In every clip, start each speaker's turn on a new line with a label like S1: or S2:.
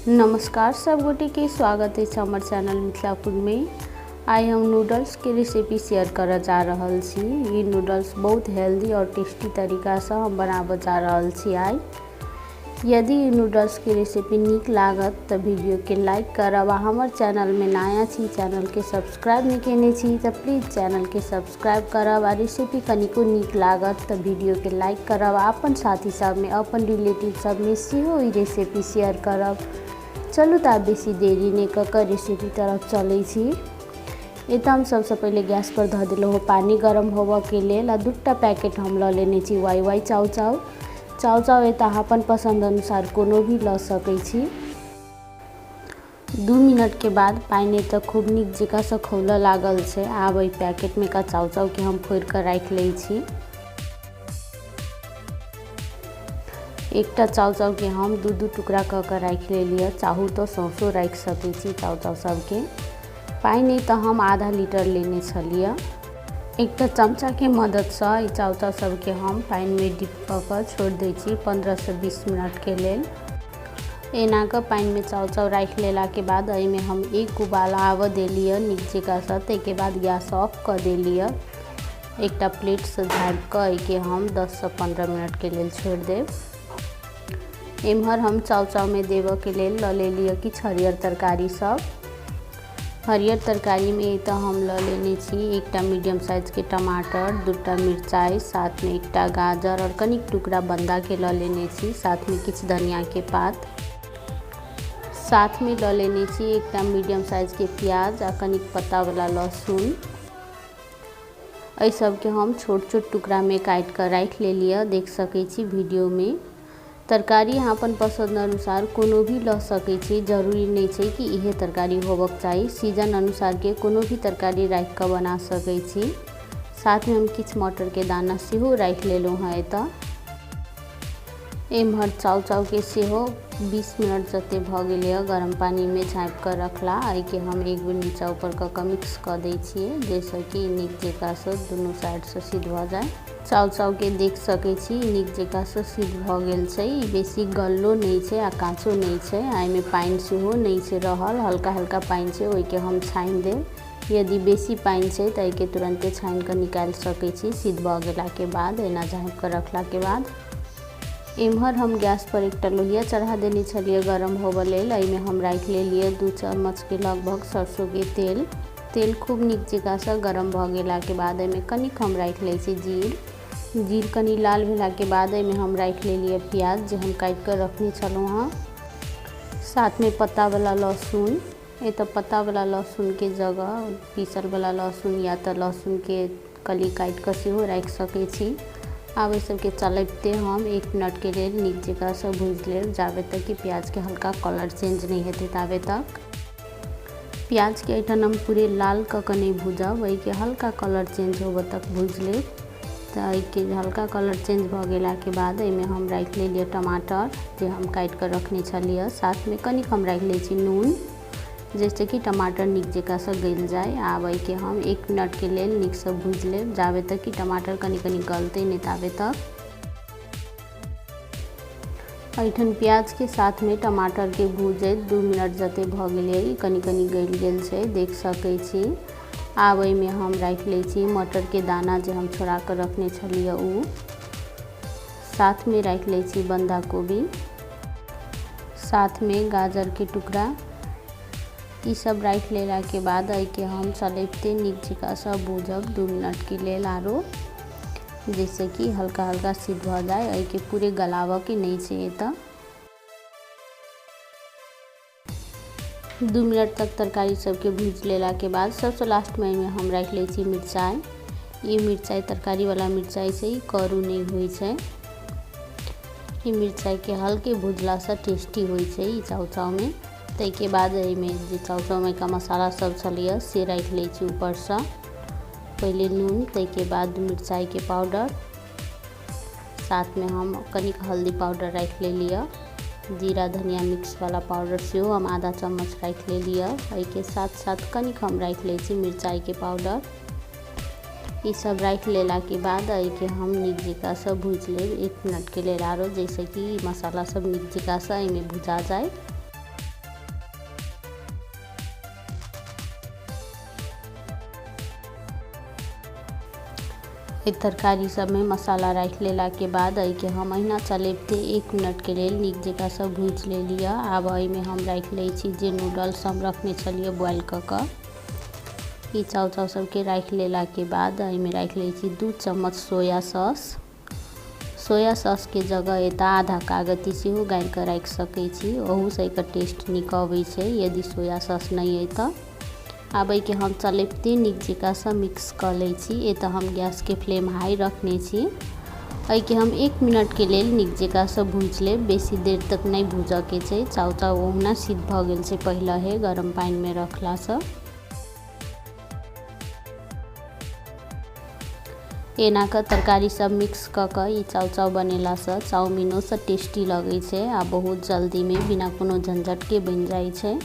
S1: नमस्कार सब गोटे के स्वागत है हमर चैनल मिथिला फूड में। आई हम नूडल्स के रेसिपी शेयर कर जा रहल छी। ये नूडल्स बहुत हेल्दी और टेस्टी तरीका से हम बनाबे जा रहल छी। आई यदि ये नूडल्स के रेसिपी नीक लागत तो वीडियो के लाइक करब। हमर चैनल में नया छी, चैनल के सब्सक्राइब नहीं केने छी तो प्लीज चैनल के सब्सक्राइब करब। आ रेसिपी कनिको नीक लागत तो वीडियो के लाइक करब। अपन साथी सब में, अपन रिलेटिव सब में सेहो ई रेसिपी शेयर करब। चलू तो बेसी देरी नहीं कर रेसिपी तरफ चले छी। एत हम सबसे पहले गैस पर धऽ दिलहुँ हो पानी गरम होबऽ के लेल। आ 2टा पैकेट हम लऽ लेने छी वाई चाउ एत अपन पसंद अनुसार कोनो भी लऽ सकै छी। 2 मिनट के बाद पानी तो खूब नीक जकाँ से खौलऽ लागल छै। आब एहि पैकेट में का चाउ के हम फोड़ कर राख लै छी। एकटा चाउ के हम दू टुकड़ा कऽ के राख लेलिए। चाहू तो सौंसो राख सकै छी चाउ सबके। पानी तो हम आधा लीटर लेने छलिए। एकटा चमचा के मदद से चाउ सबके हम पानी में डिप कऽ के छोड़ दै छी 15 से 20 मिनट के लेल। एना के पानी में चाउ राख लेला के बाद एहिमे हम एक उबाला आबऽ देलिए नीक जकाँ से। ताहिके बाद गैस ऑफ कर देलिए। एकटा प्लेट से झाँप के एके हम 10 से 15 मिनट के लेल छोड़ देब। एम्हर हम चाउ में देव के लेल लऽ लेलिए किछु हरियर तरकारी सब। हरियर तरकारी में तो हम लऽ लेने छी एकटा मीडियम साइज के टमाटर, 2टा मिरचाई, साथ में एकटा गाजर और कनिक टुकड़ा बंदा के लऽ लेने छी। साथ में किछु धनिया के पात, साथ में लऽ लेने छी एकटा मीडियम साइज के प्याज आ कनिक पत्ता वाला लहसुन। एहि सब के हम छोट छोट टुकड़ा में काट कर राख लेलिए। देख सकै छी वीडियो में। तरकारी अहाँ अपन पसंद अनुसार कोनो भी लऽ सकै छी। जरूरी नहीं छै कि इहे तरकारी होबक चाही। सीजन अनुसार के कोनो भी तरकारी राख के बना सकै छी। साथ में हम किछु मटर के दाना सेहो राख लेलहुँ हैं। एतऽ एम्हर चाउ के सेहो 20 मिनट जते भऽ गेलै गरम पानी में झाँप कर रखला। एके हम एक बेर नीचा ऊपर कऽ के मिक्स कऽ दै छियै जैसे कि नीक जकाँ से दुनू साइड से सिद्ध भऽ जाए। चाउ के देख सकै छी नीक जकाँ से सिद्ध भऽ गेल छै। बेसी गललो नहीं छै आ काँचो नहीं छै। एहिमे पानि सेहो नहीं छै रहल, हल्का हल्का पानि छै। ओहिके हम छानि देब। यदि बेसी पानि छै तो एके तुरंते छानि के निकाल सकै छी सिद्ध भऽ गेला के बाद। एना झाँप कर रखला के बाद एम्हर हम गैस पर एकटा लोहिया चढ़ा देने छलिए गरम होबऽ लेल। एहिमे हम राख लेलिए 2 चम्मच के लगभग सरसों के तेल। तेल खूब नीक जकाँ से गरम भऽ गेला के बाद एहिमे कनिक हम राख लै छी जीर कनी लाल भेला के बाद एहिमे हम राख लेलिए प्याज जे हम काट कर रखने छलहुँ हाँ। साथ में पत्ता वाला लहसुन। ये तो पत्ता वाला लहसुन के जगह पीसल वाला लहसुन या तो लहसुन के कली काट कर सेहो राख सकै छी। आब एहि सबके चलते हम 1 मिनट के लिए नीक जकाँ से भूज लेब जाबे तक कि प्याज के हल्का कलर चेंज नहीं हेतै ताबे तक। प्याज के एठन हम पूरे लाल कऽ के नहीं भूजब, वही के हल्का कलर चेंज होबऽ तक भूज लेब। तो एके हल्का कलर चेंज भऽ गेला के बाद एहिमे हम राख लेलिए टमाटर जे हम काट कर रखने छलिए। साथ में कनिक हम राख लै छी नून जैसे कि टमाटर नीक जकाँ से गल जाए। आब एके हम 1 मिनट के लेल नीक से भूज लेब जाबे तक कि टमाटर कनी गलते नहीं ताबे तक। एठन प्याज के साथ में टमाटर के भूजैत 2 मिनट जते भऽ गेलै कनी गल गेल छै देख सकै छी। आब एहिमे हम राख लै छी मटर के दाना जे हम छोड़ा कर रखने छलिए उ। साथ में राख लै छी बंधा गोभी, साथ में गाजर के टुकड़ा। ई सब राख लेला के बाद एके हम चलैते नीक जकाँ से भूजब 2 मिनट के लेल आरो, जैसे कि हल्का हल्का सिद्ध भऽ जाए। एके पूरे गलावऽ के नहीं छै। एतऽ 2 मिनट तक तरकारी सबके भूज लेला के बाद सबसे लास्ट में हम राख लै छी मिरचाई। ई मिरचाई तरकारी वाला मिरचाई से ही करू नहीं होइ छै। ई मिरचाई के हल्के भूजला से टेस्टी होइ छै ई चाउ में। ताहिके बाद एहिमे जे चाउ में का मसाला सब छलिए से राख लै छी ऊपर से। पहले नून, ताहिके बाद मिरचाई के पाउडर, साथ में हम कनिक हल्दी पाउडर राख लेलिए। जीरा धनिया मिक्स वाला पाउडर सेहो हम आधा चम्मच राख लेलिए। एहिके साथ साथ कनिक हम राख लै छी मिरचाई के पाउडर। ये सब राख लेला के बाद एके हम नीक जकाँ से भूज लेब 1 मिनट के लिए आरो, जैसे कि मसाला सब नीक जकाँ से एहिमे भुजा जाए। तरकारी सब में मसाला राख लेला के बाद के हम अहिना चलेबते 1 मिनट के लिए नीक जकाँ सब भूज ले लिया। आब में हम राख ले छी जे नूडल्स हम रखने छलिए बॉयल क ई चाउ चाउ सबके राख लेला के बाद में राख ले छी 2 चम्मच सोया सॉस के जगह एता आधा कागती सेहो गारि के राख सकै छी, ओहू से एकर टेस्ट नीक अबै छै यदि सोया सॉस नहीं है तो। आब के हम चलेबते नीक जकाँ से मिक्स कर ले छी। एता हम गैस के फ्लेम हाई रखने छी। के हम 1 मिनट के लिए नीक जकाँ से भूज लेब, बेसी देर तक नहीं भूजऽ के छै। चाउ चाउ ओहुना सिद्ध भ गेल छै पहिले गरम पानी में रखला से। एना के तरकारी सब मिक्स क के ई चाउ चाउ बनेला से चाउमीनो से टेस्टी लगे छै आ बहुत जल्दी में बिना कोनो झंझट के बन जाय छै।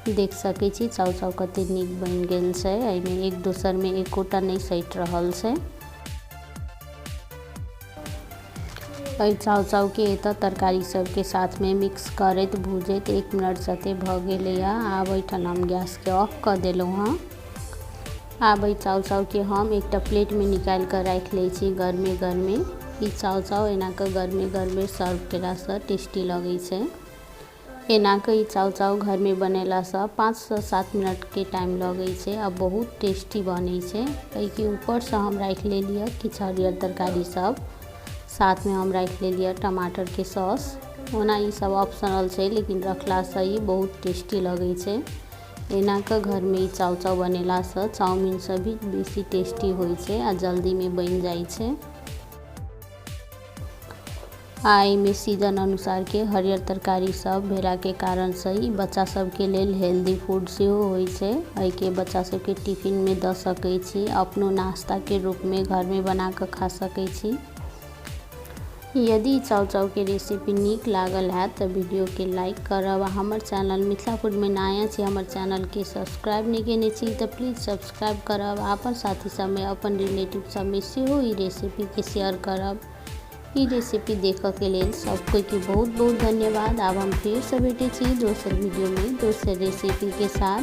S1: देख सकै छी चाउ चाउ कते नीक बन गेल छै, एहिमे एक दोसर में एकोटा नहीं सटि रहल छै। चाउ चाउ के एतऽ तरकारी सब के साथ में मिक्स करैत भूजैत 1 मिनट जते भ गेलै। आब एहिठाम हम गैस के ऑफ कर देलहुँ हँ। आब चाउ चाउ के हम एकटा प्लेट में निकाल कर राख ले छी गरमे गरमे। ई चाउ चाउ एना के गरमे गरमे सर्व केला से टेस्टी लगे छै। एना के ई चाउ चाउ घर में बनेला से 5 से 7 मिनट के टाइम लगे छै आ बहुत टेस्टी बने छै। के ऊपर से हम राख ले लिया किछु हरियर तरकारी सब, साथ में हम राख ले लिया टमाटर के सॉस। ओना ई सब ऑप्शनल छै लेकिन रखला से ई बहुत टेस्टी लगे छै। एना के घर में ई चाउ चाउ बनेला से चाउमीन से भी बेसी टेस्टी होय छै आ जल्दी में बन जाय छै। में सीजन अनुसार के हरियर तरकारी सब भेला के कारण से ही बच्चा सब के लेल हेल्दी फूड सेहो होय छै। के बच्चा सब के टिफिन में द सकै छी, अपनो नाश्ता के रूप में घर में बना के खा सकै छी। यदि चाउ चाउ के रेसिपी नीक लागल है तो वीडियो के लाइक करब। हमर चैनल मिथिला फूड में नया छी, हमर चैनल के सब्सक्राइब नहीं केने छी तो प्लीज सब्सक्राइब करब। अपन साथी सब में अपन रिलेटिव सब में सेहो ई रेसिपी के शेयर करब। ई रेसिपी देखऽ के लेल सब कोई के बहुत बहुत धन्यवाद। अब हम फिर से भेटे छी दोसर वीडियो में दोसर रेसिपी के साथ।